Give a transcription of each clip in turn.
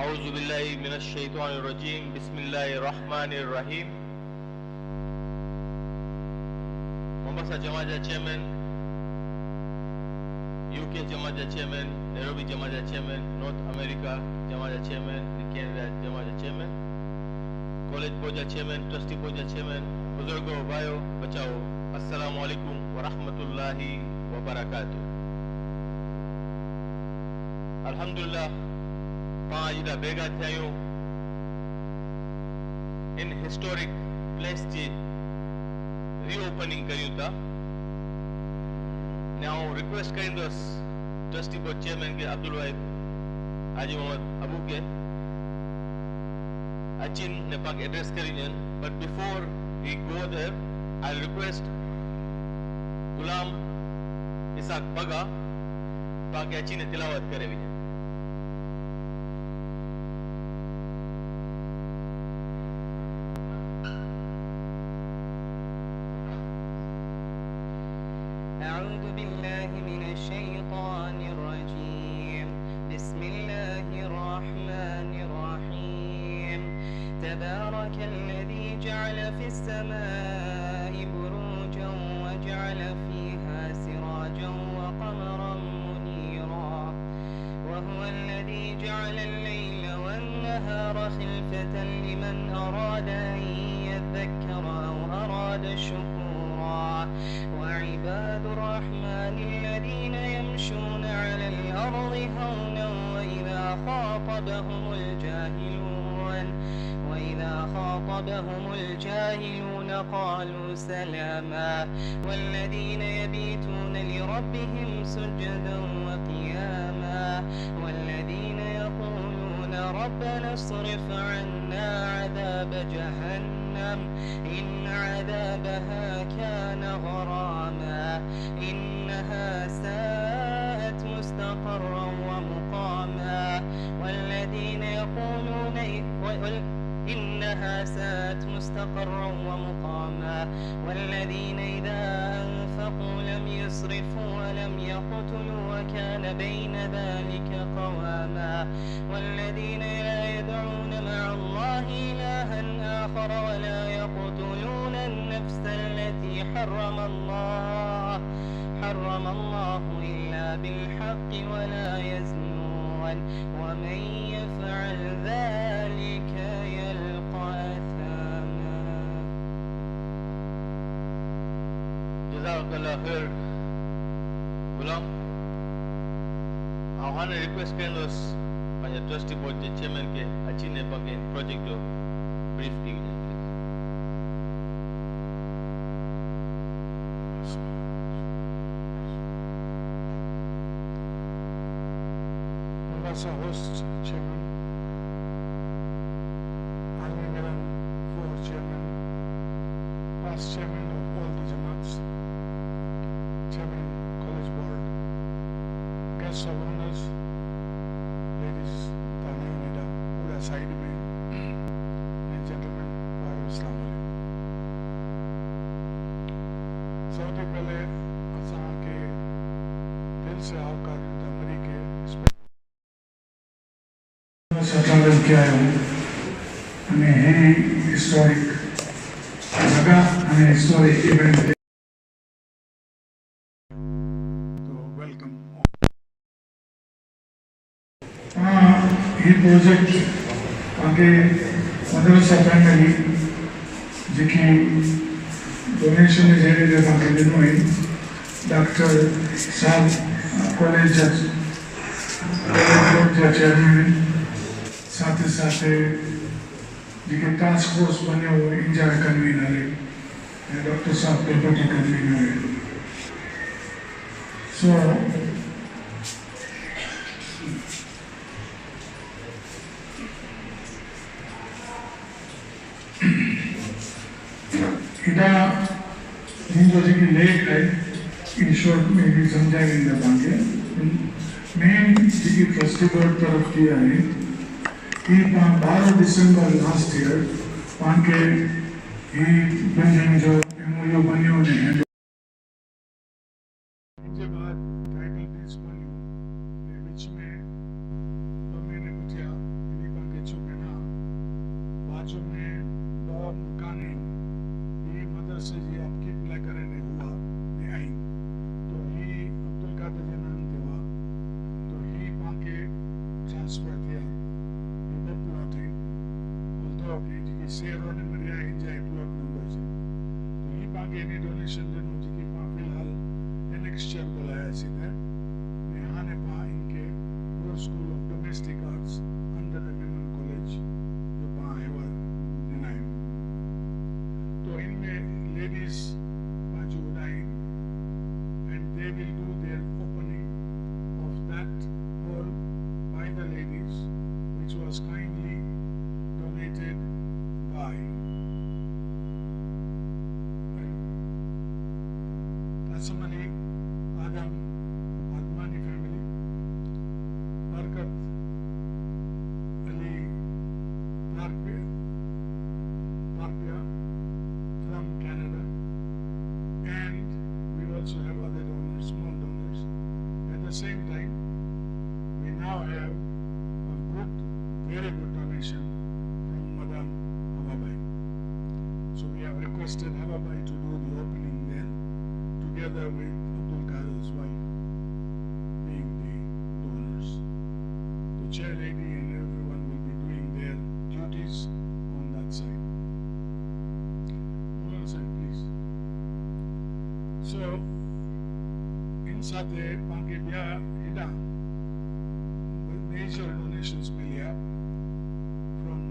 औज़ुबिल्लाहि मिनश्शैतानिर्रजीम बिस्मिल्लाहिर्रहमानिर्रहीम। Mombasa Jamaja Chairman, UK Jamaja Chairman, Nairobi Jamaja Chairman, North America Jamaja Chairman, Canada Jamaja Chairman, College Poja Chairman, Trustee Poja Chairman, Buzurgo Bayo Bachao, Assalamu alaikum wa rahmatullahi wa barakatuh. Alhamdulillah, Paajida Bega Thayo in historic place ji reopening કર્યું था. Now request करें तो Trustee Board Chairman के अब्दुल वाहिद हाजी मोहम्मद अबू के अचिन ने पाक address करेंगे. But before we go there, I'll request Ghulam Ishaq पगा पाक अचिन ने तिलावत करे भी. أعوذ بالله من الشيطان الرجيم. بسم الله الرحمن الرحيم. تبارك الذي جعل في السماء بروجا وجعل فيها سراجا وقمرا منيرا وهو الذي جعل الليل والنهار خلفة لمن أراد أن يذكر أو أراد شكورا. وعباد الرحمن الذين يمشون على الأرض هونا وإذا خاطبهم الجاهلون قالوا سلاما. والذين يبيتون لربهم سجدا وقياما. والذين يقولون ربنا اصرف عنا عذاب جهنم إن عذابها كان غراما إنها ساءت مستقرا ومقاما. والذين يقولون إنها ساءت مستقرا ومقاما. والذين إذا أنفقوا لم يسرفوا ولم يقتلوا وكان بين ذلك قواما. والذين لا يدعون مع الله إلها آخر ولا يقتلون النفس التي حرم الله إلا بالحق ولا يزنون ومن يفعل ذلك يلقى أثاما. Jazakallah khair. Gulam, I want to request us by the Trustee Board the Chairman के अच्छी ने पके project को brief की जाए. Madrasa host chairman, Alamy Milan fourth chairman, past chairman of all the Jamaats, chairman college board, guests of honors, ladies, Talim Nida, पूरा side में, and gentlemen, Assalamu alaikum. सबसे पहले असां के दिल से आवकार जमरी के ट्रैवल किया है हमें है हिस्टोरिक जगह हमें हिस्टोरिक इवेंट तो वेलकम. ये प्रोजेक्ट आगे मदरसा फैमिली जेकी डोनेशन जहिड़े जो तव्हांखे ॾिनो हुई डॉक्टर साहब कॉलेज जा चेयरमैन साथ ही साथ जेके टास्क फोर्स बनो हो इंजा कन्वीनर है डॉक्टर साहब डेप्यूटी कन्वीनर है. सो इदा मुझे जेकी लेट है इन शॉर्ट में भी समझाएंगे तव्हांखे. मेन जेकी ट्रस्टी बोर्ड तरफ की है कि 12 दिसंबर लास्ट ईयर पान के ही बिल्डिंग जो एमओयू बनियो ने इनके बाद टाइटल पीस बनियो विच में 2 महीने पुठिया इन बाजू में दो मकान हैं ये मदरसे जी आपकी पिला करे ने हुआ ने आई तो ही अब्दुल कादिर जे नाम देवा तो ही पाके ट्रांसफर किया इन प्लॉट है although कि जी शेयरों ने मरिया इंजा प्लॉट नंबर जी तो ही पाके ने डोनेशन देनो जी की पा फिलहाल एन एक्सचेंज बुलाया सीधे ने हाने पा इनके Royal School of Domestic Arts under the Milan College जो पा है वो देनाई तो इनमें ladies मौजूद हैं and they will do their opening of that hall by the ladies which was kindly donated by Asamani Admani family, Barkat Ali Parpia from Canada, and we also have other donors, small donors. At the same time, we now have a good, very good donation from Madam Hawabai. So we have requested Hawabai to do the opening there, together with Abdul Qadir's wife being the donors. The chair lady and everyone will be doing their duties on that side. On that side, please. So, inside the Pankebia Hida, with major donations milia from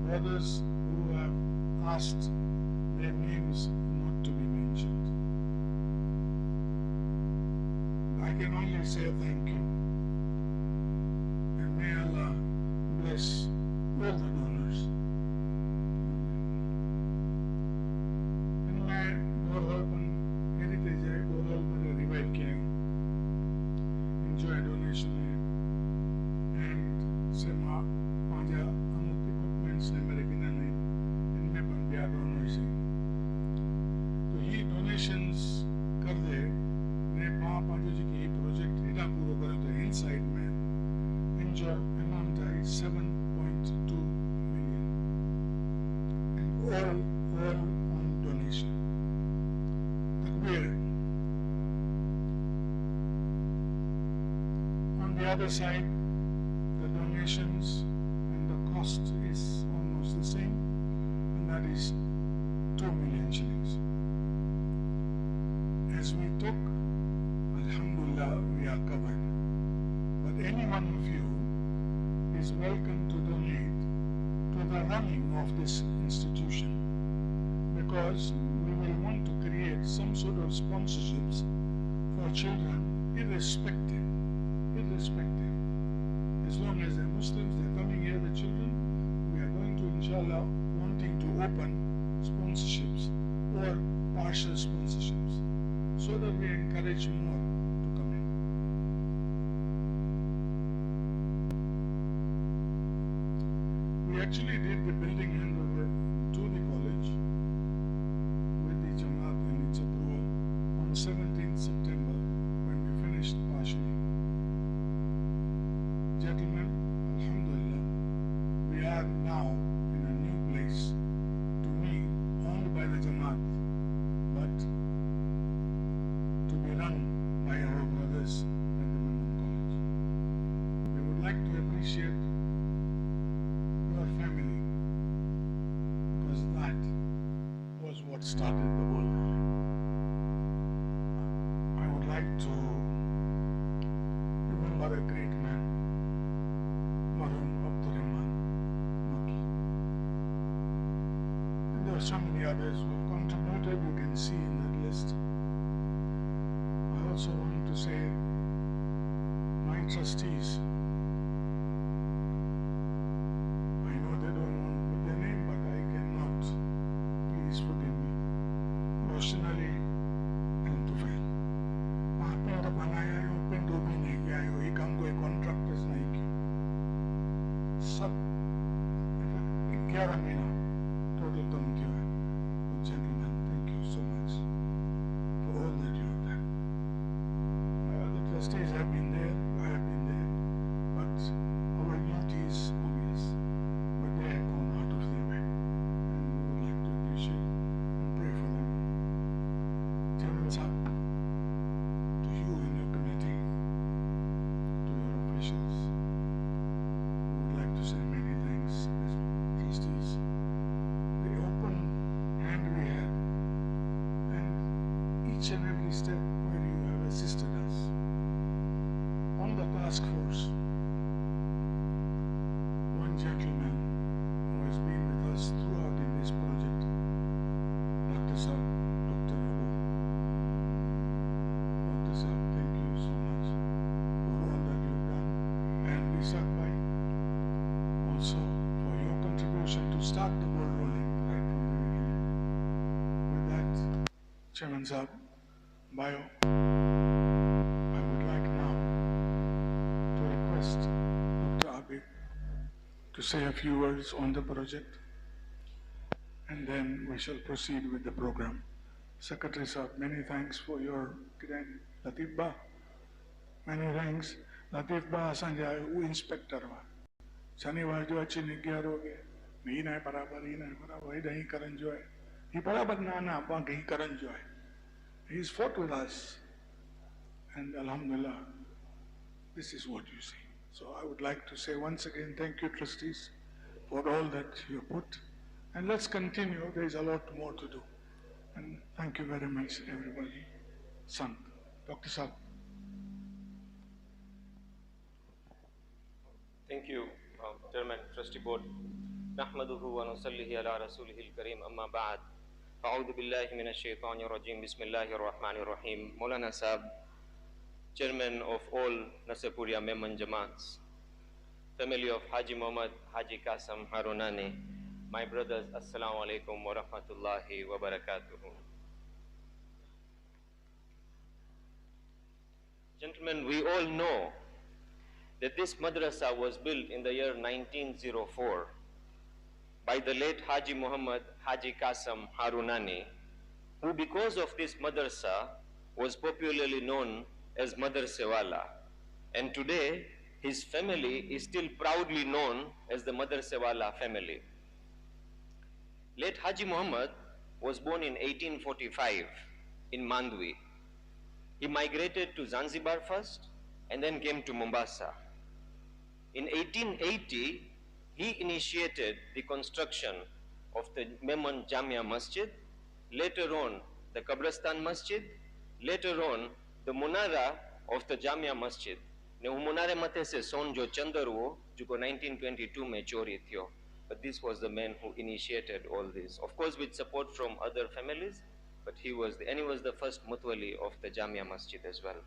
brothers who have asked their names not to be mentioned. I can only say thank you. And may Allah bless all the donors. इनमें गोरहलपन heritage है, गोरहलपन revive किया है. Enjoy donation है. And से पांचा अमुक equipments ने मेरे बिना नहीं. इनमें पण बिया donors हैं. तो ये donations कर दे. ने पांचों जी की प्रोजेक्ट इतना पूरा करे तो इनसाइड में इंजो अमाउंट है 7.2 million and all on donation. Takbir. On the other side, the donations and the cost is almost the same, and that is 2 million shillings. As we talk, Alhamdulillah, we are covered. But any one of you is welcome to donate to the running of this institution, because we will want to create some sort of sponsorships for children, irrespective. As long as they're Muslims, they're coming here, the children, we are going to, inshallah, wanting to open sponsorships or partial sponsorships so that we encourage more to come in. We actually did the building handover to the college with the Jamaat and its approval on 17th September when we finished partially. Gentlemen, Alhamdulillah, we are now in a new place, to me, owned by the Jamaat, but to be run by our brothers at the Milan College. We would like to appreciate your family, because that was what started the whole thing. I would like to remember a great man, Marhum Abdurrahman Maki. And there are so many others who have contributed, you can see in that list. I also want to say my trustees. I know they don't want to put their name, but I cannot. Please forgive me. Emotionally and to fail. पिंड बनाया है, पिंड भी नहीं किया है, एक काम कोई कॉन्ट्रैक्टर्स नहीं किया. सब 11 महीना टोटल कम किया है. Gentlemen, thank you so much for all that you have done. My other trustees have been there, I have been there, but our duty is obvious, but they have gone out each and every step where you have assisted us. On the task force, one gentleman who has been with us throughout in this project, Dr. Saab, Dr. Abu. Dr. Saab, thank you so much for all that you've done. And Isaac Bhai, also for your contribution to start the ball rolling right from the beginning. With that, Chairman Saab, Bio, I would like now to request Dr. Abid to say a few words on the project, and then we shall proceed with the program. Secretary Saab, many thanks for your grand Latif Ba. Many thanks. Latif Ba asanja inspector wa. Shaniwar jo achi nigyaro ge. He na barabar, he na barabar, he dahi karan jo hai. He barabar na apa gahi karan jo hai. He's fought with us, and Alhamdulillah, this is what you see. So I would like to say once again, thank you, trustees, for all that you put. And let's continue. There is a lot more to do. And thank you very much, everybody. Son, Dr. Saab. Thank you, Chairman, Trustee Board. نحمده ونصلي على رسوله الكريم أما بعد أعوذ بالله من الشيطان الرجيم بسم الله الرحمن الرحيم. Maulana Saab, Chairman of all Nasapuria Memon Jamaats, family of Haji Muhammad Haji Kasam Harunani, my brothers, Assalamu alaikum wa rahmatullahi wa barakatuhu. Gentlemen, we all know that this madrasa was built in the year 1904 by the late Haji Muhammad Haji Kasam Harunani, who because of this madrasa was popularly known as Madrasa Wala. And today, his family is still proudly known as the Madrasa Wala family. Late Haji Muhammad was born in 1845 in Mandwi. He migrated to Zanzibar first and then came to Mombasa. In 1880, he initiated the construction of the Memon Jamia Masjid, later on the Kabristan Masjid, later on the Munara of the Jamia Masjid. Ne Munare mate se son jo chandar wo, juko 1922 mein chori thyo. But this was the man who initiated all this. Of course with support from other families, but he was the first mutwali of the Jamia Masjid as well.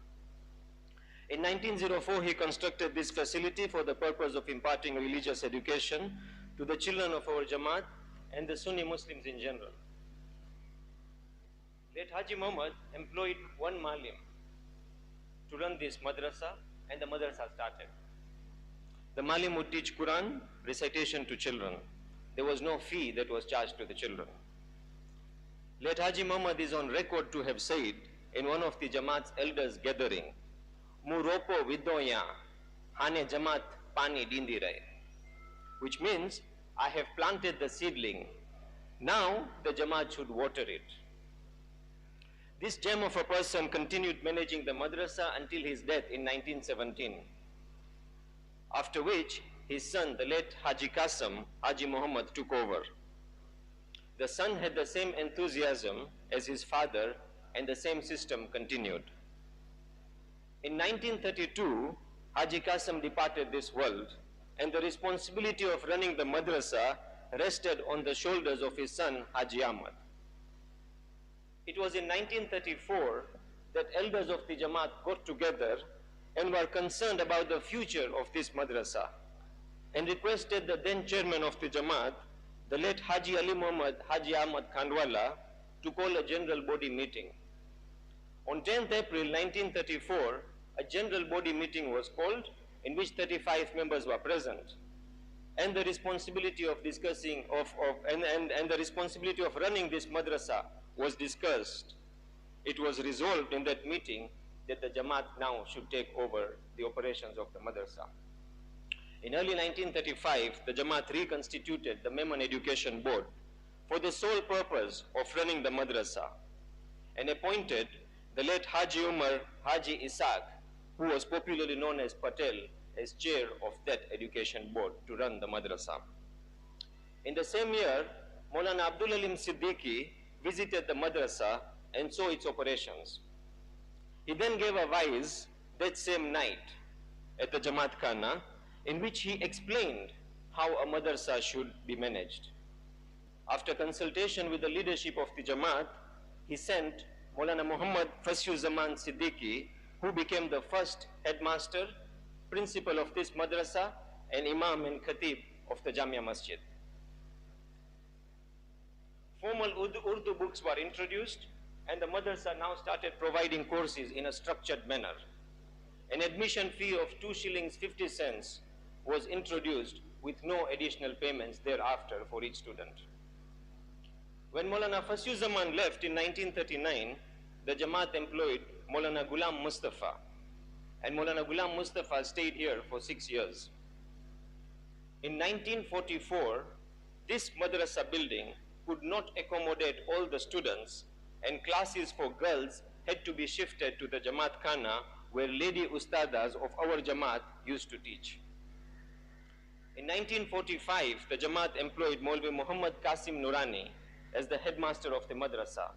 In 1904, he constructed this facility for the purpose of imparting religious education to the children of our Jamaat and the Sunni Muslims in general. Late Haji Muhammad employed one malim to run this madrasa, and the madrasa started. The malim would teach Quran recitation to children. There was no fee that was charged to the children. Late Haji Muhammad is on record to have said in one of the Jamaat's elders gathering, Mu ropo vidoya, hane Jamaat pani dindi rahe, which means I have planted the seedling. Now the Jamaat should water it. This gem of a person continued managing the madrasa until his death in 1917. After which his son, the late Haji Kasam, Haji Muhammad, took over. The son had the same enthusiasm as his father, and the same system continued. In 1932, Haji Kasam departed this world, and the responsibility of running the madrasa rested on the shoulders of his son, Haji Ahmad. It was in 1934 that elders of the Jamaat got together and were concerned about the future of this madrasa, and requested the then chairman of the Jamaat, the late Haji Ali Muhammad Haji Ahmad Khandwala, to call a general body meeting. On 10th April 1934, a general body meeting was called in which 35 members were present, and the responsibility of discussing and the responsibility of running this madrasa was discussed. It was resolved in that meeting that the Jamaat now should take over the operations of the madrasa. In early 1935, the Jamaat reconstituted the Memon Education Board for the sole purpose of running the madrasa, and appointed the late Haji Umar Haji Isaac, who was popularly known as Patel, as chair of that education board to run the madrasa. In the same year, Maulana Abdul Alim Siddiqui visited the madrasa and so its operations. He then gave a wise that same night at the Jamaat Khana, in which he explained how a madrasa should be managed. After consultation with the leadership of the Jamaat, he sent Maulana Muhammad Fasiyuzzaman Siddiqui, who became the first headmaster, principal of this madrasa, and imam and khatib of the Jamia Masjid. Formal Urdu books were introduced, and the madrasa now started providing courses in a structured manner. An admission fee of 2 shillings 50 cents was introduced with no additional payments thereafter for each student. When Maulana Fasiyuzzaman left in 1939, the Jamaat employed Maulana Ghulam Mustafa, and Maulana Ghulam Mustafa stayed here for 6 years. In 1944, this madrasa building could not accommodate all the students, and classes for girls had to be shifted to the Jamaat Khana, where lady ustadas of our Jamaat used to teach. In 1945, the Jamaat employed Maulvi Muhammad Qasim Nurani as the headmaster of the madrasa.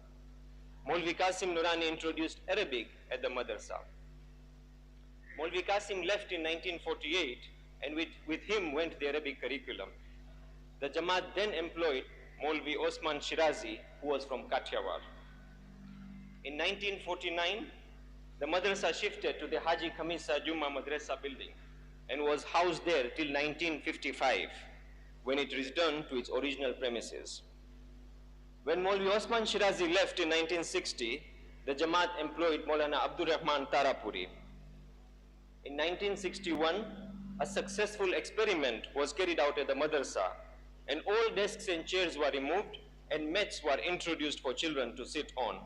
Maulvi Qasim Nurani introduced Arabic at the madrasa. Maulvi Qasim left in 1948, and with him went the Arabic curriculum. The Jamaat then employed Maulvi Osman Shirazi, who was from Kathiawar. In 1949, the madrasa shifted to the Haji Khamisa Juma Madrasa building and was housed there till 1955, when it returned to its original premises. When Maulvi Osman Shirazi left in 1960, the Jamaat employed Maulana Abdul Rahman Tarapuri. In 1961, a successful experiment was carried out at the madrasa, and all desks and chairs were removed and mats were introduced for children to sit on.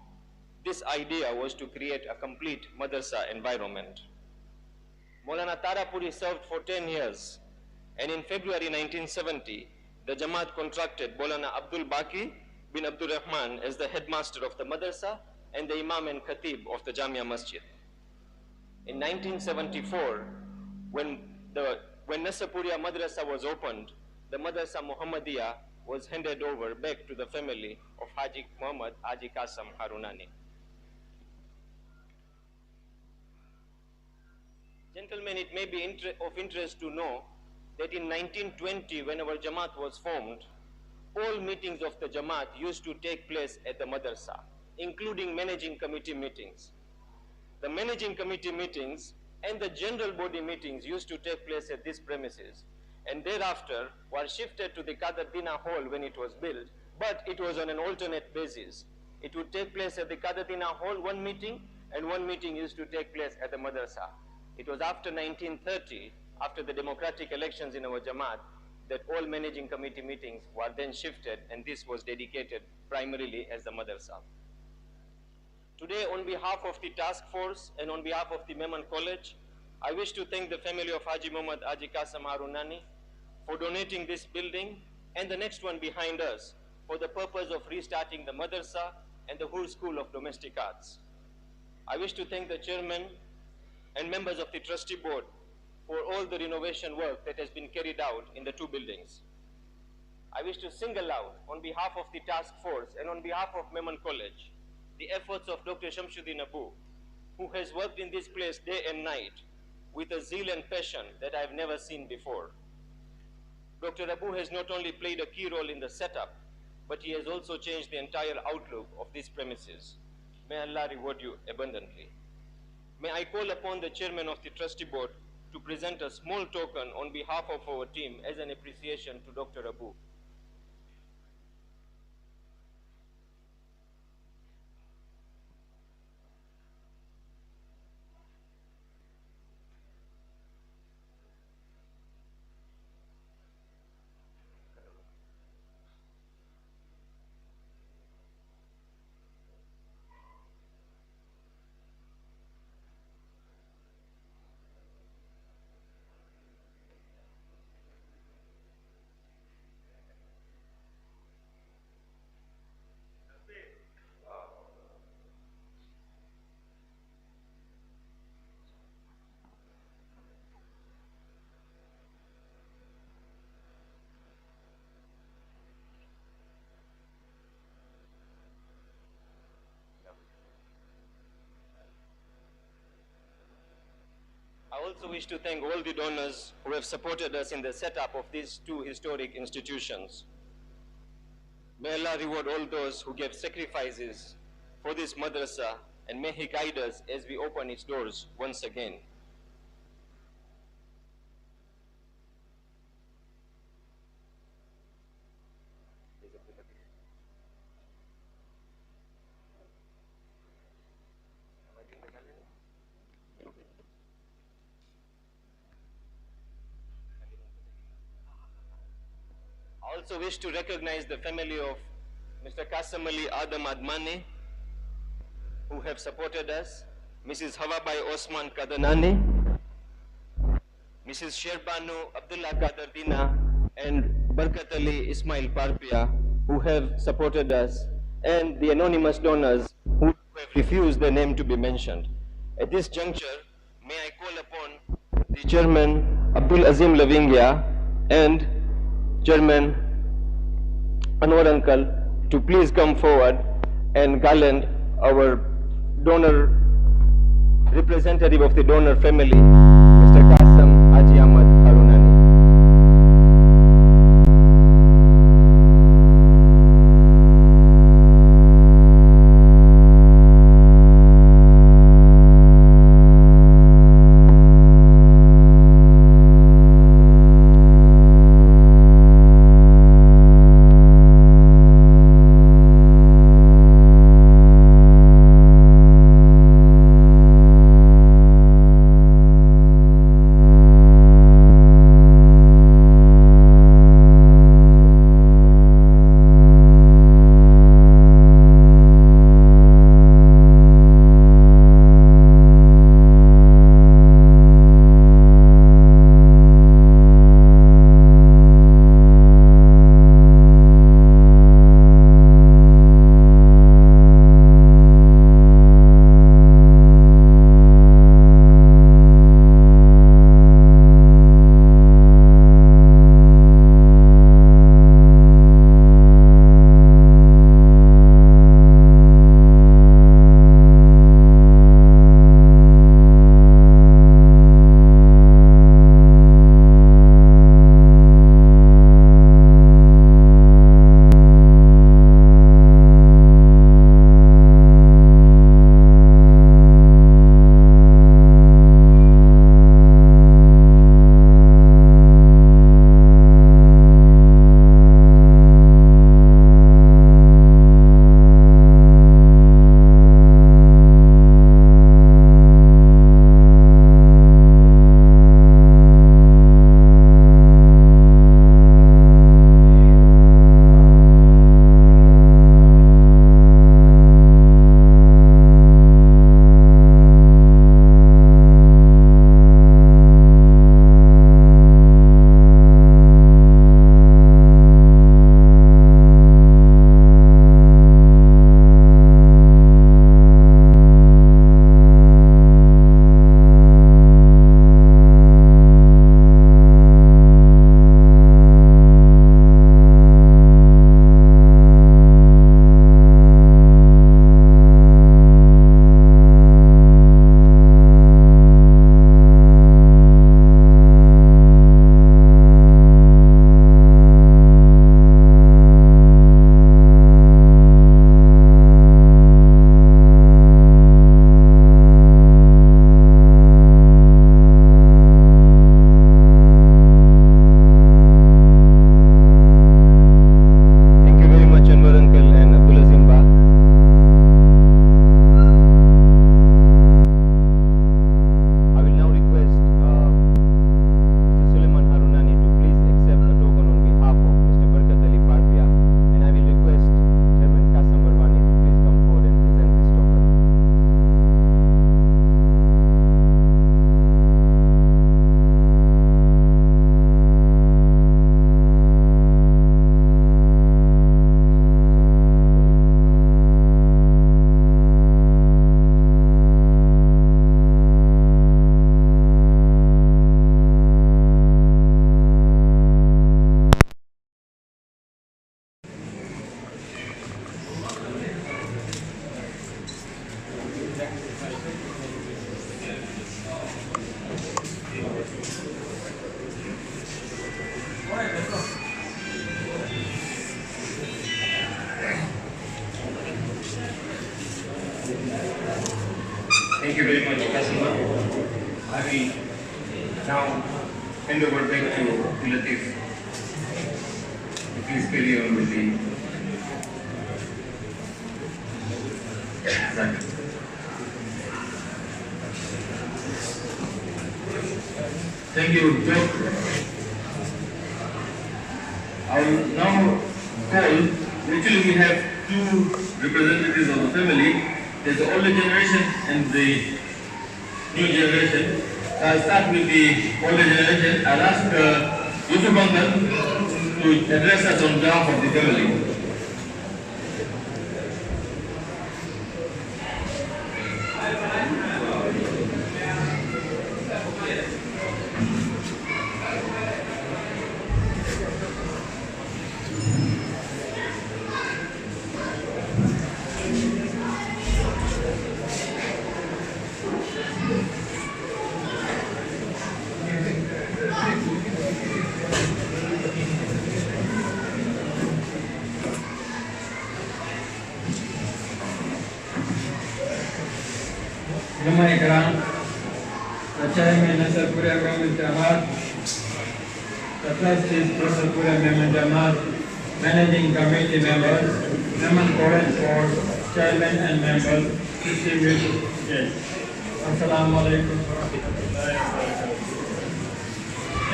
This idea was to create a complete madrasa environment. Maulana Tarapuri served for 10 years, and in February 1970, the Jamaat contracted Maulana Abdul Baqi bin Abdul Rahman as the headmaster of the madrasa and the imam and khatib of the Jamia Masjid. In 1974, when Nasapuria Madrasa was opened, the Madrasa Muhammadiya was handed over back to the family of Haji Muhammad Haji Qasem Harunani. Gentlemen, it may be of interest to know that in 1920, when our Jamaat was formed, all meetings of the Jamaat used to take place at the madrasa, including managing committee meetings. The managing committee meetings and the general body meetings used to take place at these premises, and thereafter were shifted to the Qadardina Hall when it was built, but it was on an alternate basis. It would take place at the Qadardina Hall one meeting, and one meeting used to take place at the madrasa. It was after 1930, after the democratic elections in our Jamaat, that all managing committee meetings were then shifted, and this was dedicated primarily as the madrasa. Today, on behalf of the task force and on behalf of the Memon College, I wish to thank the family of Haji Muhammad Haji Qasem Harunani for donating this building and the next one behind us for the purpose of restarting the madrasa and the whole school of domestic arts. I wish to thank the chairman and members of the trustee board for all the renovation work that has been carried out in the two buildings. I wish to single out, on behalf of the task force and on behalf of Memon College, the efforts of Dr. Shamsuddin Abu, who has worked in this place day and night with a zeal and passion that I have never seen before. Dr. Abu has not only played a key role in the setup, but he has also changed the entire outlook of these premises. May Allah reward you abundantly. May I call upon the chairman of the trustee board to present a small token on behalf of our team as an appreciation to Dr. Abu. also wish to thank all the donors who have supported us in the setup of these two historic institutions. May Allah reward all those who gave sacrifices for this madrasa, and may He guide us as we open its doors once again. I also wish to recognize the family of Mr. Qasim Ali Adam Admani, who have supported us, Mrs. Hawabai Osman Kadanani, Mrs. Sherbanu Abdullah Kadardina, and Barkat Ali Ismail Parpia, who have supported us, and the anonymous donors who have refused their name to be mentioned. At this juncture, may I call upon the Chairman Abdul Azim Lavingya and Chairman Anwar Uncle to please come forward and garland our donor representative of the donor family, Mr. Qasim Haji Ahmad Harunani. Thank you very much, Kasima. I will now hand over back to Latif. Please carry on with the assignment. Thank you, Doc. I will now call, actually we have two representatives of the family. There's the older generation and the new generation. So I'll start with the older generation. I'll ask Yusuf Uncle to address us on behalf of the family. the chairman of the Pura Government Jamaat, the trustees of the Pura Government Jamaat, managing committee members, Naman College Board, chairman and members, distinguished guests. Assalamu alaikum.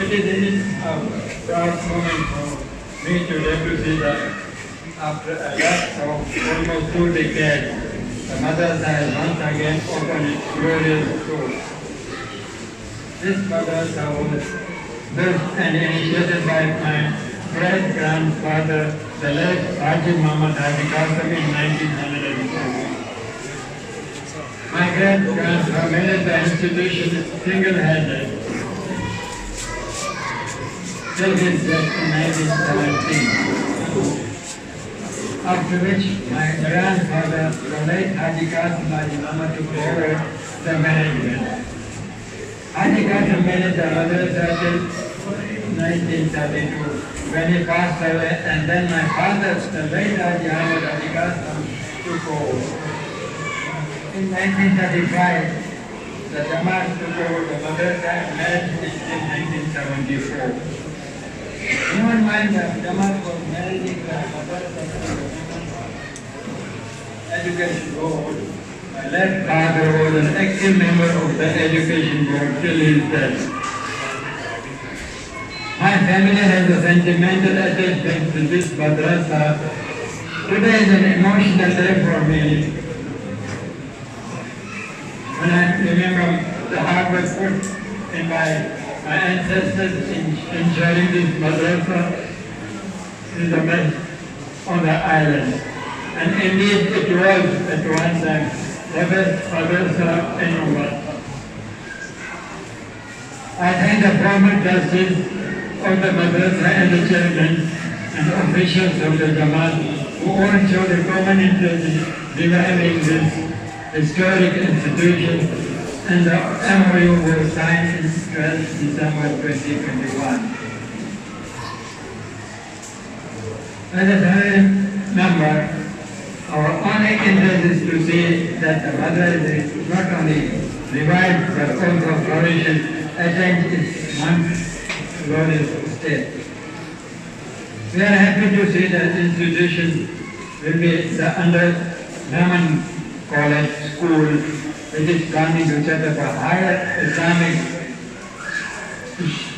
It is indeed a proud moment for me to see that after a lapse of almost 2 decades, the Madrasa has once again opened its glorious doors. This Madrasa was built and initiated by my great-grandfather, the late Haji Muhammadiya, in 1904. My great-grandfather made the institution single-handed till his death in 1917. After which my grandfather, the late Haji Mama, took over the management. Haji managed the Madrasa till 1932 when he passed away, and then my father, the late Haji took over. In 1935, the Jamaat took over the Madrasa and managed it in 1974. Never mind that Jamaat was managing the Madrasa Education Board. My late father was an active member of the Education Board till his death. My family has a sentimental attachment to this madrasa. Today is an emotional day for me. When I remember the hard work put in my ancestors in ensuring this madrasa is the best on the island. And indeed it was at one time the best madrasa in the world. I thank the former trustees of the madrasa and the chairman and officials of the Jamaat who all showed a common interest in reviving this historic institution, and the MOU was signed in 12 December 2021. As a family member, our only interest is to see that the madrasa is not only revived but also flourishes, attains its once glorious state. We are happy to see that institution will be the under Naman College School, which is planning to set up a higher Islamic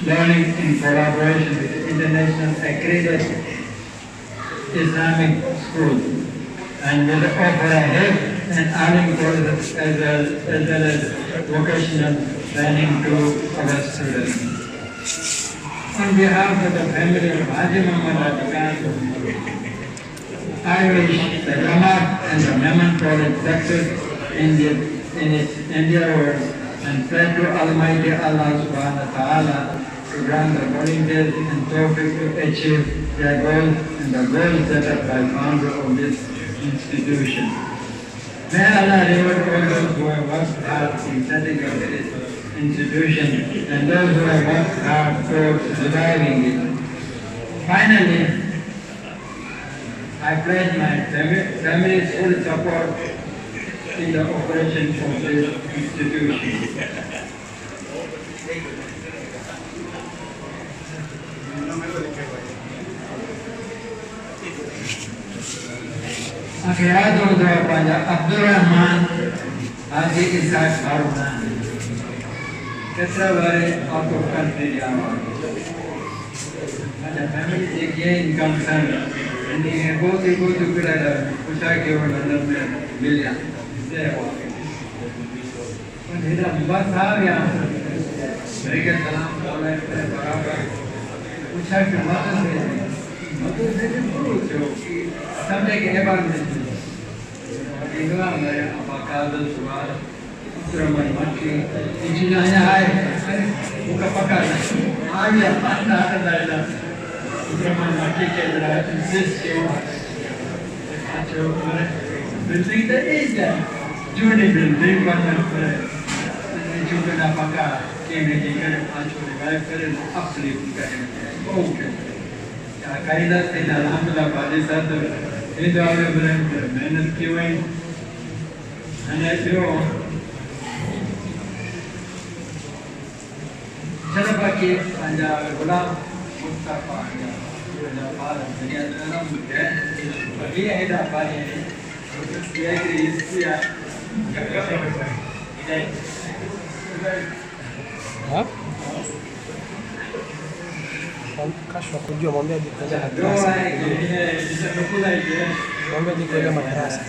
learning in collaboration with international accredited Islamic schools, and will offer a health and Alamy courses as well as vocational training to our students. On behalf of the family of Haji Muhammadiya, I wish the Jamaat and the Naman College success in its endeavors, and pray to Almighty Allah subhanahu wa ta'ala to grant the volunteers and tawfiq to achieve their goals and the goals set up by founder of this institution. May Allah reward all those who have worked hard in setting up this institution and those who have worked hard towards reviving it. Finally, I pledge my family's full support in the operation of this institution. Akhirado doa pada Abdul Rahman Haji Ishaq Haruna. Ketra out of country Java. And the family again comes and they both go to Kerala, Usaki or another million. There was. When he does Basavia, very good salam, Usaki mother said, someday ever England, Abacado, Suara, German Monkey, Engineer High, Ukapaka, Aya, Panda, German Monkey can insist you. Building the Asia, Judy building one of Juganapaka came in actually very absolutely okay. Kaida in Alhamdulillah, Padisat, in the other men queuing, and as you Sarabaki and Gulam Mustafa and the father, but he had a body. He agrees, Kashfa kujua mwambie aje kwenye madrasa. Mwambie aje kwenye madrasa.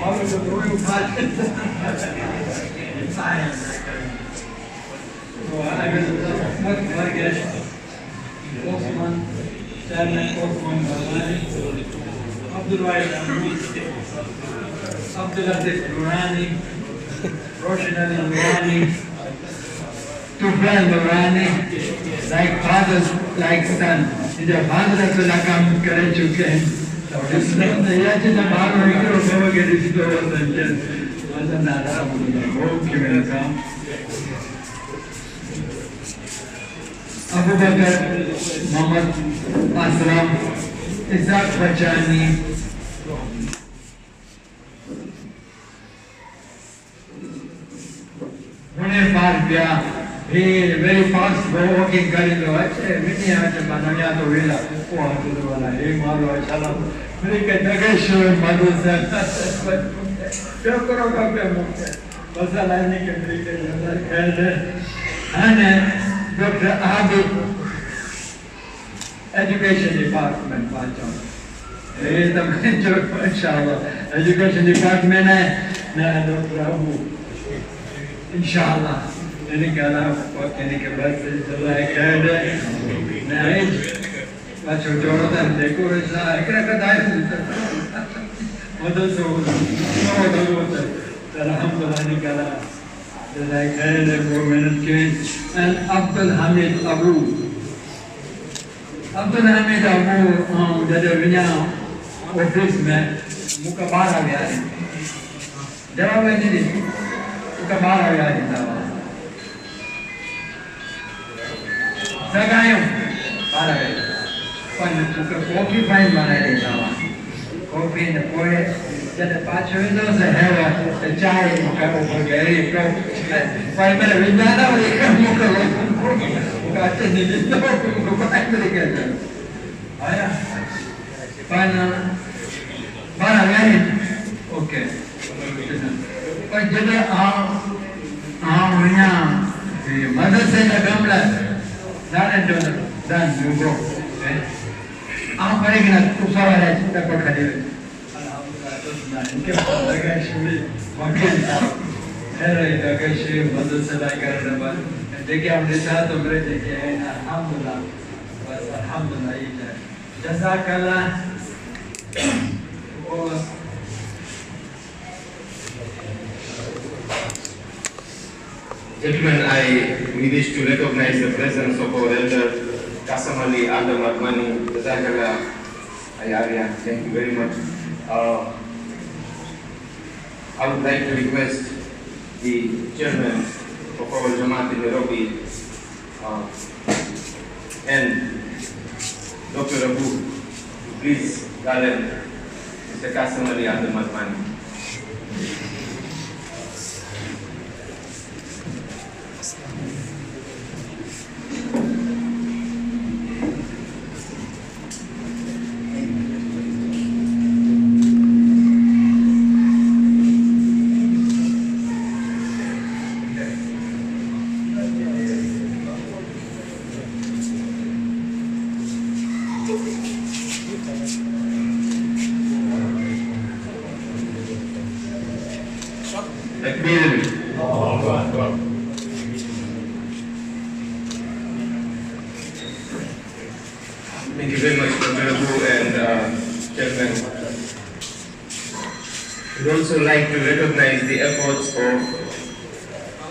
All of the royal parties. Science. So I will not guess. Osman, Chairman Osman Balani, Abdul Latif Durrani, Roshan Ali Durrani, Tufan Durrani, like fathers, like son. In the father will come correct you can. This name, the Yachina Baba, you will never get it to go and just wasn't that welcome. Abu Bakr, Muhammad Aslam, Isaac Bachani, Munir Barbia, he very fast walking Kalindo, many had a Manaya to Villa, or to the Vala, he Malo Salam, American Nagashur, Madrasa, and Dr. Abid, Education Department, he is the manager, inshallah. Education Department, Dr. Abu, inshallah. Any kind of message like marriage. What you do, then decoration. I can't die. What does Alhamdulillah, like and Abdul Hamid Abu. Abdul Hamid Abu, that office man, Mukabara Yari. There are many Mukabara Yari. Sagayam, Para. Coffee fine coffee in the poet, that the patch windows have a child who come over very close. 5 minutes, we don't we come to got to need to go back together. Okay. But the mother said a gambler, then you go. I'm very glad to saw that the Kokadi. Harry, the Gashi, Mother Salaka, and they came this out of British and Alhamdulillah was Alhamdulillah. Jazakallah. Gentlemen, we wish to recognize the presence of our elder Kasamali Adam Admani, Jazakallah Ayaria. Thank you very much. I would like to request the chairman of our Jamaat in Nairobi and Dr. Abu to please garland Mr. Kasamali Adam Admani. Thank you very much, Dr. Abu and Chairman. We'd also like to recognize the efforts of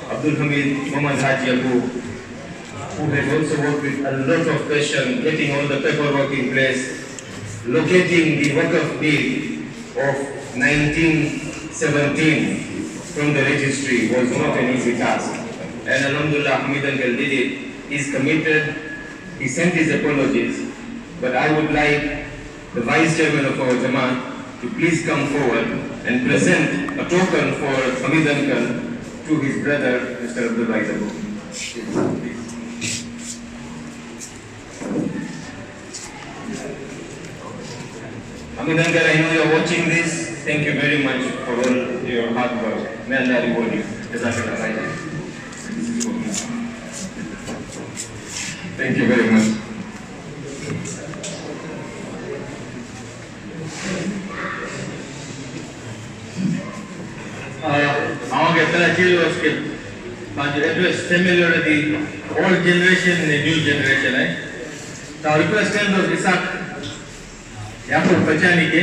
Abdul Hamid Muhammad Haji Abu, who has also worked with a lot of passion, getting all the paperwork in place, locating the Waqf bill of 1917 from the registry was not an easy task. And Alhamdulillah, Hamid Uncle did it. He's committed, he sent his apologies. But I would like the Vice Chairman of our Jamaat to please come forward and present a token for Hamid Uncle to his brother, Mr. Abdul Wahid Abu. Hamid Uncle, I know you are watching this. Thank you very much for all your hard work. May Allah reward you. Jazakallah khairan. Thank you very much. Our address similar to the old generation and the new generation. So I request them to Isaac Yakub Pachani ke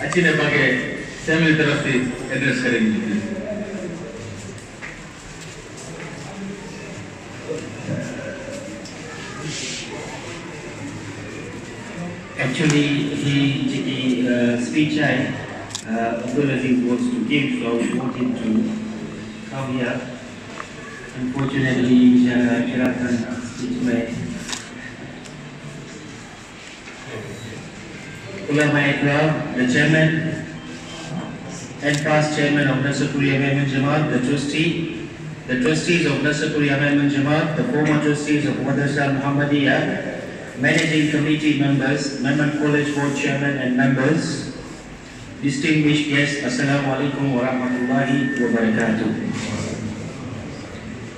achine bage similar तरफ से address करेंगे. Actually, the speech Abdul Aziz was to give, so I wanted to come here. Unfortunately, Sheraton speech में Ulama Ikram, the chairman and past chairman of Nasrul Yaman Jamaat, the trustees of Nasrul Yaman Jamaat, the former trustees of Madrasa Muhammadiya, managing committee members, Memon College Board chairman and members, distinguished guests, Assalamu alaikum wa rahmatullahi wa barakatuh.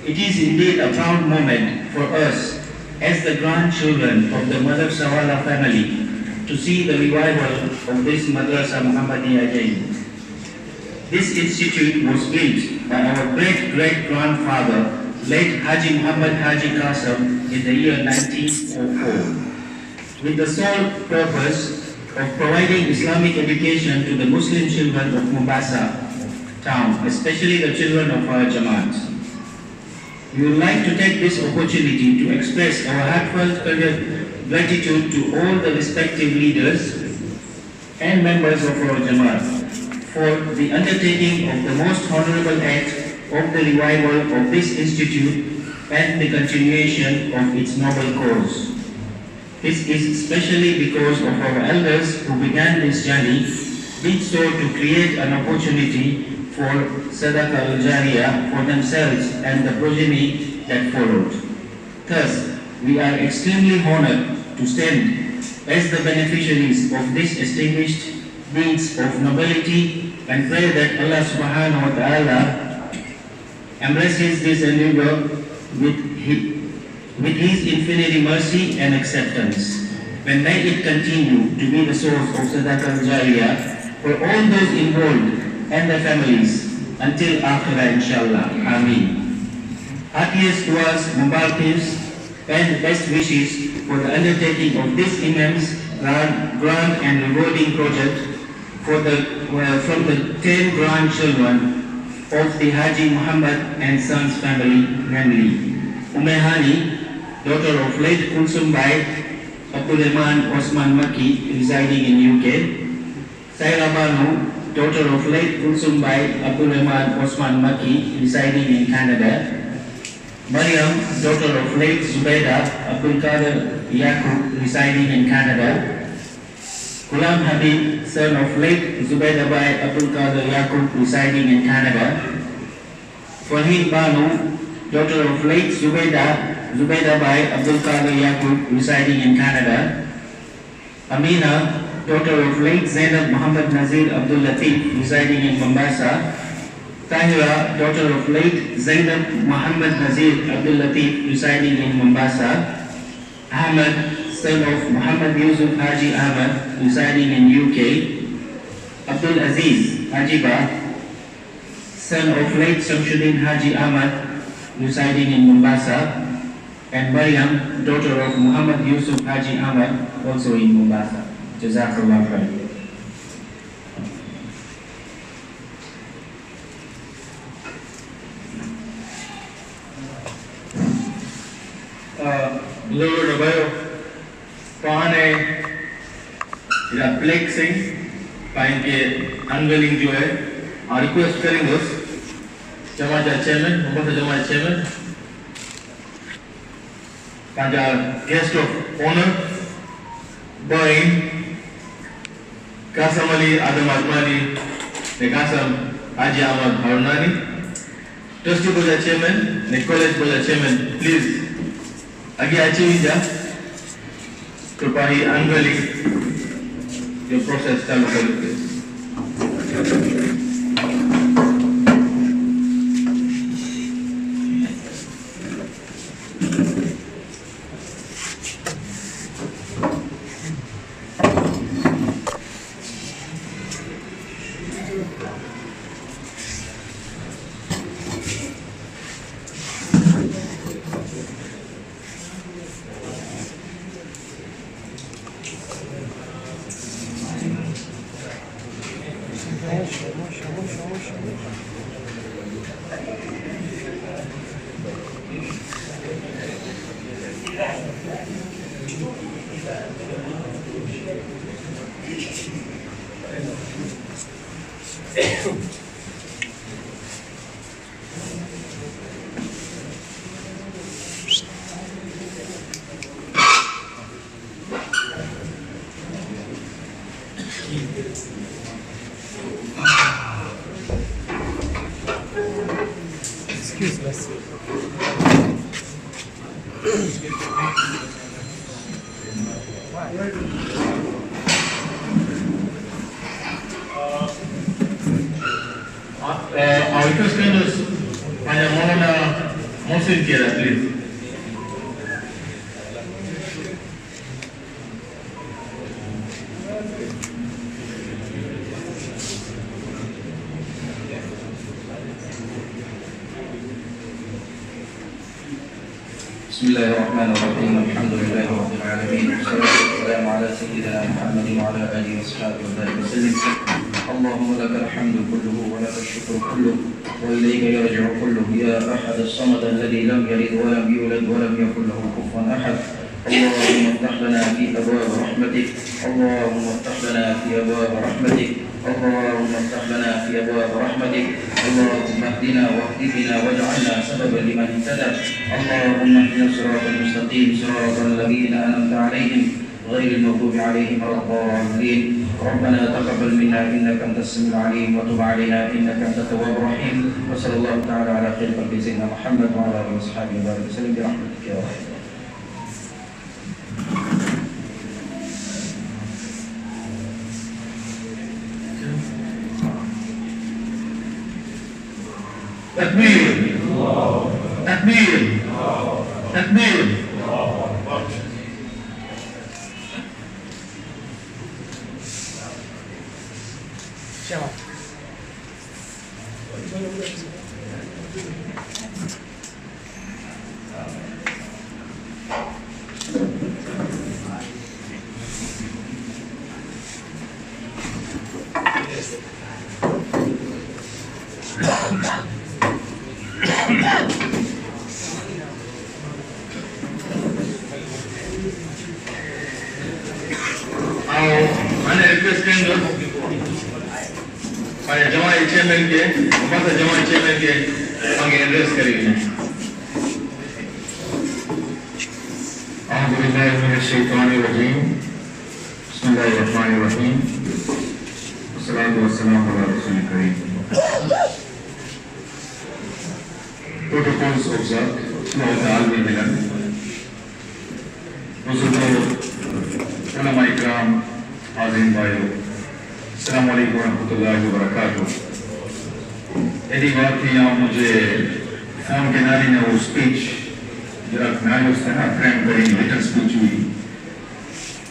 It is indeed a proud moment for us as the grandchildren of the Madrasa Wala family to see the revival of this Madrasa Muhammadiya again. This institute was built by our great-great-grandfather, late Haji Muhammad Haji Qasim, in the year 1904, with the sole purpose of providing Islamic education to the Muslim children of Mombasa town, especially the children of our Jamaat. We would like to take this opportunity to express our heartfelt gratitude to all the respective leaders and members of our Jamaat for the undertaking of the most honorable act of the revival of this institute and the continuation of its noble cause. This is especially because of our elders who began this journey, did so to create an opportunity for Sadaqah al-Jariyah for themselves and the progeny that followed. Thus, we are extremely honored to stand as the beneficiaries of this distinguished deeds of nobility and pray that Allah subhanahu wa ta'ala embraces this endeavor with His infinite mercy and acceptance. And may it continue to be the source of Sadaqah al-Jariyah for all those involved and their families until Akhirah, inshallah. Ameen. Happiest duas, mubarakis, and best wishes for the undertaking of this immense, grand and rewarding project from the 10 grandchildren of the Haji Muhammad and Sons family, namely Umehani, daughter of late Kulsum Bai Abdul Rahman Osman Maki, residing in UK. Saira Banu, daughter of late Kulsum Bai Abdul Rahman Osman Maki, residing in Canada. Mariam, daughter of late Zubaida Abdul Qadir Yaqub, residing in Canada. Ghulam Habib, son of late Zubaida Bai Abdul Qadir Yaqub, residing in Canada. Farheen Banu, daughter of late Zubaida Bai Abdul Qadir Yaqub, residing in Canada. Amina, daughter of late Zainab Muhammad Nazir Abdul Latif, residing in Mombasa. Tahira, daughter of late Zainab Muhammad Nazir Abdul Latif, residing in Mombasa. Ahmad, son of Muhammad Yusuf Haji Ahmad, residing in UK. Abdul Aziz Hajiba, son of late Shamsuddin Haji Ahmad, residing in Mombasa. And Mariam, daughter of Muhammad Yusuf Haji Ahmad, also in Mombasa. Jazakallah khair. Lord Abayo, Pahane, इधर प्लेग सिंह पाएंगे unveiling जो है और request करेंगे उस जमात चेयरमैन मोहम्मद जमात चेयरमैन पंजा गेस्ट ऑफ ऑनर बॉइंग कासम अली आदम आदमानी ने Kasam Haji Ahmed Harunani trustee board chairman ने कॉलेज बोर्ड चेयरमैन प्लीज आगे आचिए कृपया अनवेलिंग your process चालू करें Our request is Maulana Mohsin Kera, please. بسم الله الرحمن الرحيم الحمد لله رب العالمين والصلاة والسلام على سيدنا محمد وعلى آله وصحبه وبارك وسلم اللهم لك الحمد كله ولك الشكر كله وإليك يرجع كله يا أحد الصمد الذي لم يلد ولم يولد ولم يكن له كفوا أحد اللهم افتح لنا في أبواب رحمتك اللهم افتح لنا في أبواب رحمتك اللهم افتح لنا في أبواب رحمتك اللهم اهدنا واهد بنا واجعلنا سببا لمن اهتدى اللهم اهدنا الصراط المستقيم صراط الذين أنعمت عليهم غير المغضوب عليهم ولا الضالين ربنا تقبل منا إنك أنت السميع العليم وتب علينا إنك أنت التواب الرحيم وصلى الله تعالى على خير خلق سيدنا محمد وعلى آله وصحبه وبارك وسلم برحمتك يا رب. Takbir, takbir, takbir. Request करेंगे हमारे जमात चेयरमैन के मदरसा जमात चेयरमैन के आगे एड्रेस करेंगे Bismillahirrahmanirrahim. Bismillahirrahmanirrahim. Wassalatu wassalamu ala Rasulil Kareem. Protocols observed throughout the Alamy Milan. Ulama Ikram, Azim Bayo. Assalamu alaikum wa rahmatullahi wa barakatuh. यदि बात की यहाँ मुझे फोन के नारी ने वो स्पीच जरा मैं उसका ना फ्रेम करी लिटिल स्पीच हुई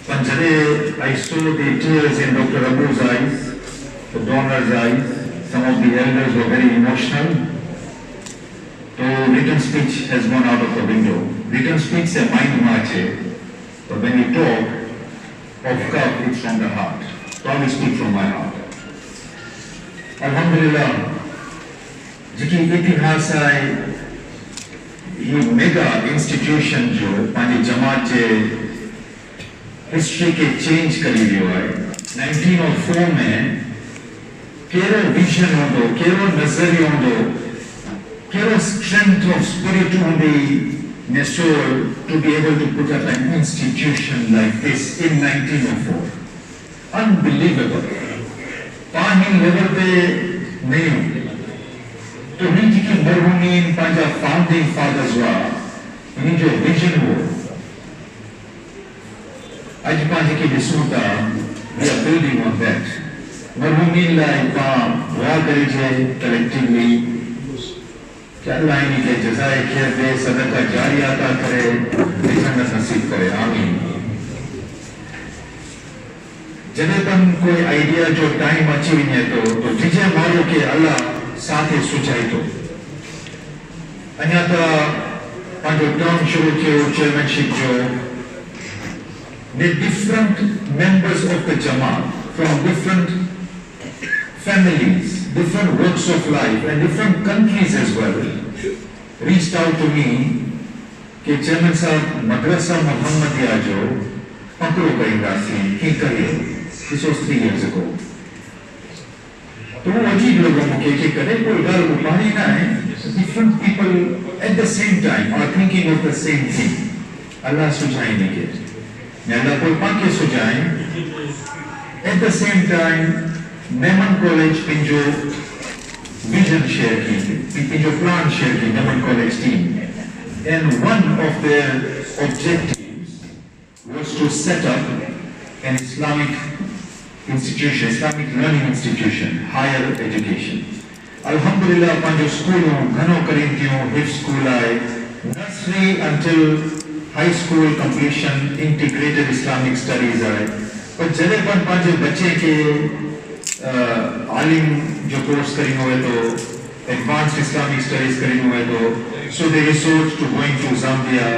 पंजरे I saw the tears in Dr. Abu's eyes, the donor's eyes. Some of the elders were very emotional. So written speech has gone out of the window. Written speech से mind माचे, but when you talk, of course it's from the heart. So I will speak from my heart. Alhamdulillah, जिकी इतिहास है ये mega institution जो पानी जमात जे history के change करी लियो है 1904 में केरो विजन होंदो केरो नजरियो होंदो केरो strength of spirit होंदी ने soul to be able to put up an institution like this in 1904 unbelievable पानी लेवल पे नहीं होंदी तो इन्हीं जी की मरहूमीन पांजा फाउंडिंग फादर्स हुआ इन्हीं जो विजन हो आज पांजे की विस्मृता we are building on that मरहूमीन ला इकाम दुआ करी जाए collectively क्या अल्लाह इन्हीं के जज़ाए खैर दे सदका जारी आता करे जन्नत नसीब करे आमीन जनेपन कोई आइडिया जो टाइम अच्छी नहीं है तो जिजे मारो के अल्लाह साथ ही सुचाई तो अन्यथा पांचो टर्म शुरू किया चेयरमैनशिप जो the different members of the Jamaat from different families, different walks of life and different countries as well reached out to me कि चेयरमैन साहब मदरसा मुहम्मदिया जो पकड़ो करेंगे सी करिए this was 3 years ago तो वो अजीब लोगों के करे कोई डर उपाड़ी ना है different people at the same time are thinking of the same thing अल्लाह सुझाई नहीं के अल्लाह कोई पाके सुझाए at the same time Memon college पिंजो विजन शेयर की पिंजो प्लान शेयर की Memon college team and one of their objectives was to set up an Islamic institution, Islamic learning institution, higher education. Alhamdulillah, panjo schoolon, ghano karintiyon, hifz school aaye, nursery until high school completion, integrated Islamic studies aaye. But jale panjo bache ke alim jo course karino hai to, advanced Islamic studies karino hai to, so they resort to going to Zambia,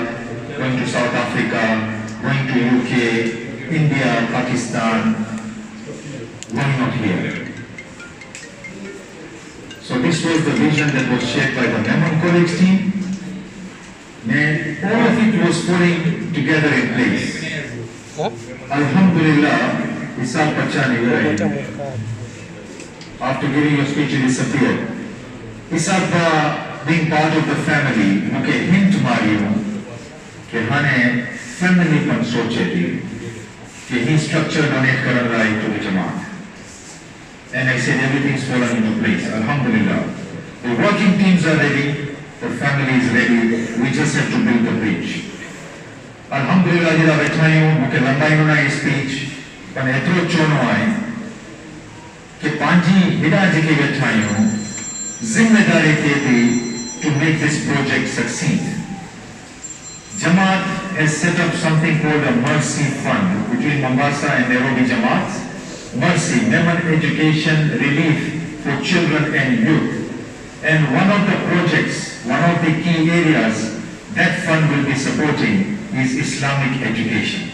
going to South Africa, going to UK, India, Pakistan. Why not here? So this was the vision that was shared by the Memon College team. And all of it was falling together in place. Alhamdulillah, Isaac Pachani, after giving your speech, he disappeared. Isaac, being part of the family, okay, hint Mario, कि हने family पर सोचे थी कि he structure donate करने लायक to the Jamaat. And I said everything's fallen into place. Alhamdulillah. The working teams are ready. The family is ready. We just have to build the bridge. Alhamdulillah, jida बैठायूं मुके लंबाईनो ना speech पर एतरो चोनो आए कि पांजी हिडा जिके बैठायूं जिम्मेदारी थे थी to make this project succeed. Jamaat has set up something called a Mercy Fund between Mombasa and Nairobi Jamaats. Mercy, Memon Education Relief for Children and Youth. And one of the projects, one of the key areas that fund will be supporting is Islamic education.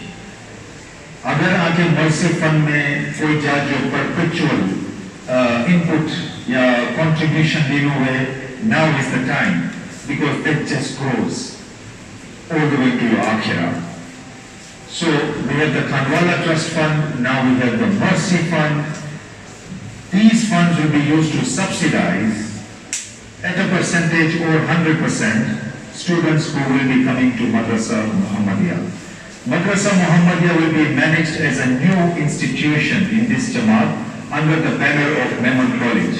अगर आके Mercy Fund में कोई जाए जो perpetual input या contribution देनो है, now is the time because that just grows all the way to your akhirah. So we have the Khandwala Trust Fund, now we have the Mercy Fund. These funds will be used to subsidize at a percentage or 100% students who will be coming to Madrasa Muhammadiya. Madrasa Muhammadiya will be managed as a new institution in this Jamaat under the banner of Memon College.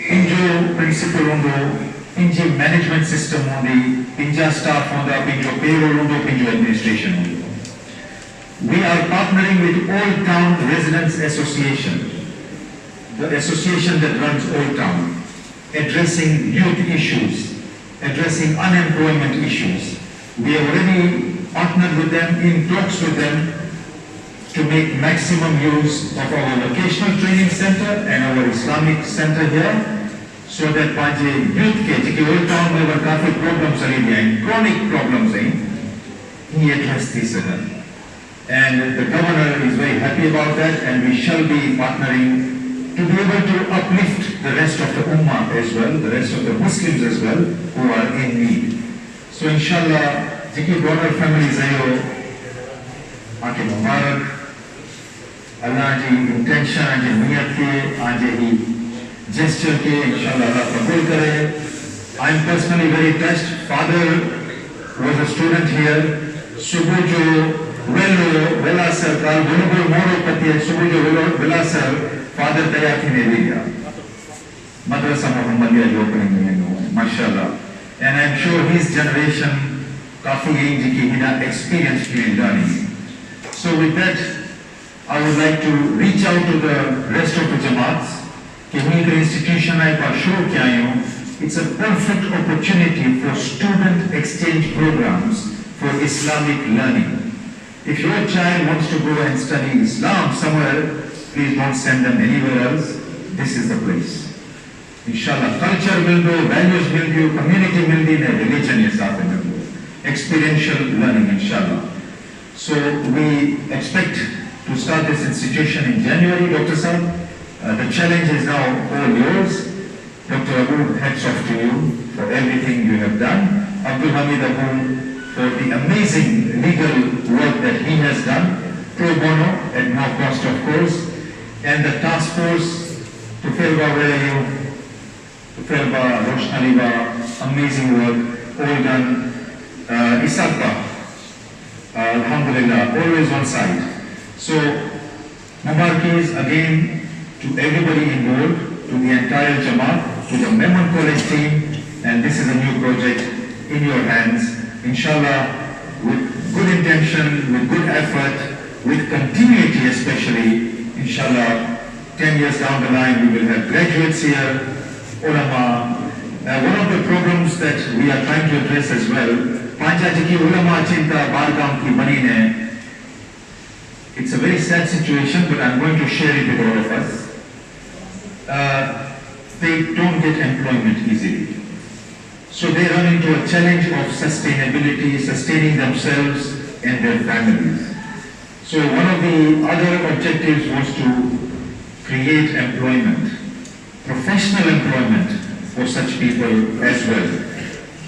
Injo principal undo, Injo management system undi, Inja staff unda, Injo payroll undo, Injo administration undo. We are partnering with Old Town Residents Association, the association that runs Old Town, addressing youth issues, addressing unemployment issues. We have already partnered with them, in talks with them, to make maximum use of our vocational training center and our Islamic center here, so that पांचे youth के जिसके Old Town में वर काफी problems चली हैं, chronic problems हैं, he addressed this and the governor is very happy about that, and we shall be partnering to be able to uplift the rest of the Ummah as well, the rest of the Muslims as well, who are in need. So inshallah, जिसकी donor families हैं यो आके मुबारक, Allah जी intention आजे नियत के आजे ही gesture के इंशाल्लाह Allah कबूल करे. I am personally very touched. Father was a student here. सुबह जो वेला सर काल बुलबुल मोरो पति सुबह जो वेला सर फादर तैयार थी ने लिया मदरसा मुहम्मदिया जो opening में माशाल्लाह. And I am sure his generation काफी यही जिकी हिना experience की लेनी. So with that, I would like to reach out to the rest of the Jamaats कि हुई का institution आए पर show क्या आयो. It's a perfect opportunity for student exchange programs for Islamic learning. If your child wants to go and study Islam somewhere, please don't send them anywhere else. This is the place. Inshallah, culture will do, values will do, community will do, and religion is out will do. Experiential learning, inshallah. So we expect to start this institution in January, Dr. Saab. The challenge is now all yours. Dr. Abu, hats off to you for everything you have done. Abdul Hamid Abu, for the amazing legal work that he has done, pro bono, at no cost of course, and the task force, to Felba, where are you? To Felba, Rosh Aliba, amazing work, all done. Isakba, alhamdulillah, always on side. So, Mubarakis again to everybody involved, to the entire Jamaat, to the Memon College team, and this is a new project in your hands. Inshallah, with good intention, with good effort, with continuity especially, inshallah, 10 years down the line we will have graduates here, ulama. One of the problems that we are trying to address as well, Panchayati ulama chinta bargam ki bani ne. It's a very sad situation, but I'm going to share it with all of us. They don't get employment easily. So they run into a challenge of sustainability, sustaining themselves and their families. So one of the other objectives was to create employment, professional employment for such people as well.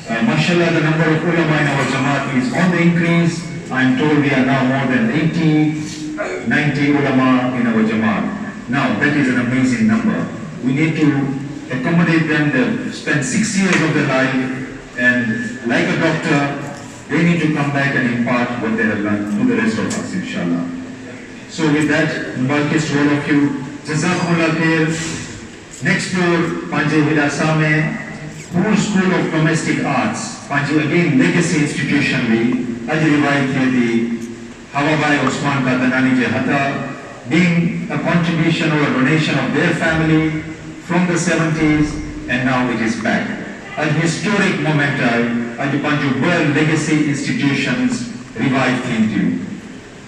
Mashallah, the number of ulama in our Jamaat is on the increase. I'm told we are now more than 90 ulama in our Jamaat. Now that is an amazing number. We need to accommodate them. They've spent 6 years of their life, and like a doctor, they need to come back and impart what they have learned to the rest of us, inshallah. So with that, Mubarakis to all of you. Jazakumullah khair. Next door, Panjay Hilasa mein, Poor School of Domestic Arts, Panjay again legacy institution में, आज रिवायत की थी, हवाबाई उस्मान का दनानी जे हता, being a contribution or a donation of their family from the 70s, and now it is back. A historic moment, आज Panjay world legacy institutions revived into.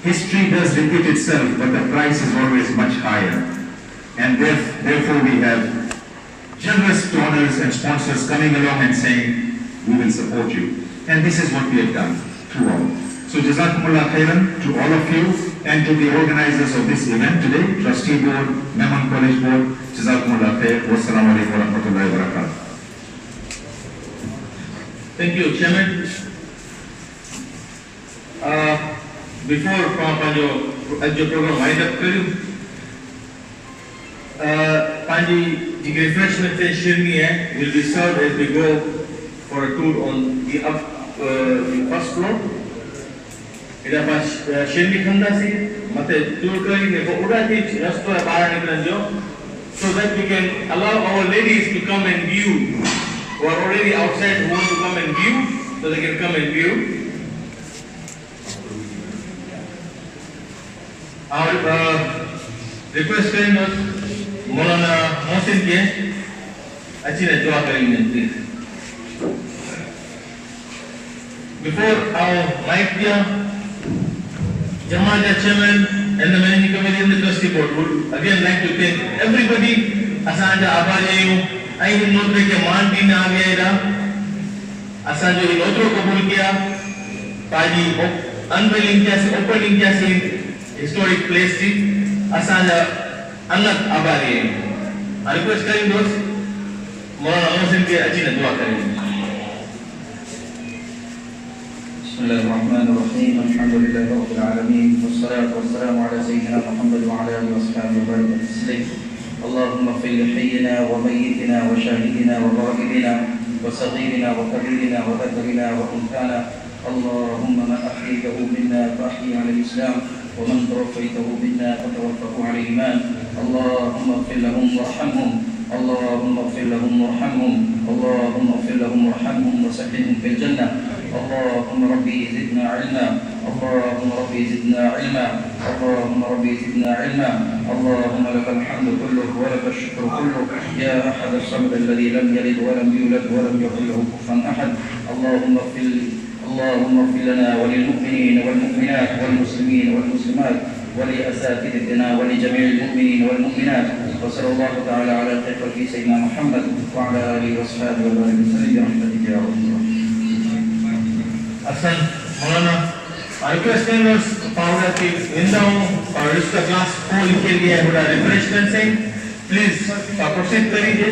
History does repeat itself, but the price is always much higher. And therefore we have generous donors and sponsors coming along and saying, we will support you. And this is what we have done throughout. So Jazakumullah khairan to all of you and to the organizers of this event today, Trustee Board, Memon College Board, Jazakumullah khair. Wassalamu alaikum wa rahmatullahi wa barakatuh. Thank you, Chairman. before पंहिंजो अॼु programme wind up करियूं पंहिंजी जेके refreshment Shirni है will be served as we go for a tour on the first floor. इधर पास शिरनी खंदासी मते tour करेंगे वो उड़ा थी रास्ता बाहर निकलने जो so that we can allow our ladies to come and view who are already outside who want to come and view so they can come and view. Our request करेंगे मौलाना मोहसिन के अच्छी ने दुआ करेंगे please. Before our night here, Jamaat Chairman and the Managing Committee and the Trustee Board would again like to thank everybody. Asanja abajayu, I will not make a man din agayera. Asanja in otro kabul kiya, paji unveiling kiya se opening kiya se historic place thi. Asanja anak abajayu. I request करें दोस्त, मौलाना मोहसिन के अच्छी ने दुआ करें. بسم الله الرحمن الرحيم الحمد لله رب العالمين والصلاة والسلام على سيدنا محمد وعلى آله وصحبه وبارك وسلم. اللهم اغفر لحينا وميتنا وشاهدنا وغائبنا وصغيرنا وكبيرنا وذكرنا وأنثانا. اللهم من أحييته منا فأحيي على الإسلام ومن توفيته منا فتوفه على الإيمان. اللهم اغفر لهم وارحمهم. اللهم اغفر لهم وارحمهم. اللهم اغفر لهم وارحمهم وسكنهم في الجنة. اللهم ربي زدنا علما. اللهم ربي زدنا علما. اللهم ربي زدنا علما. اللهم لك الحمد كله ولك الشكر كله يا أحد الصمد الذي لم يلد ولم يولد ولم يكن له كفوا أحد. اللهم اغفر لنا وللمؤمنين والمؤمنات والمسلمين والمسلمات ولأساتذتنا ولجميع المؤمنين والمؤمنات. وصلى الله تعالى على خير خلقه سيدنا محمد وعلى آله وصحبه وبارك وسلم برحمتك يا رب العالمين. Aslan, Maulana, I request members powder के window और इसका glass full के लिए बड़ा refreshment से please proceed करिए.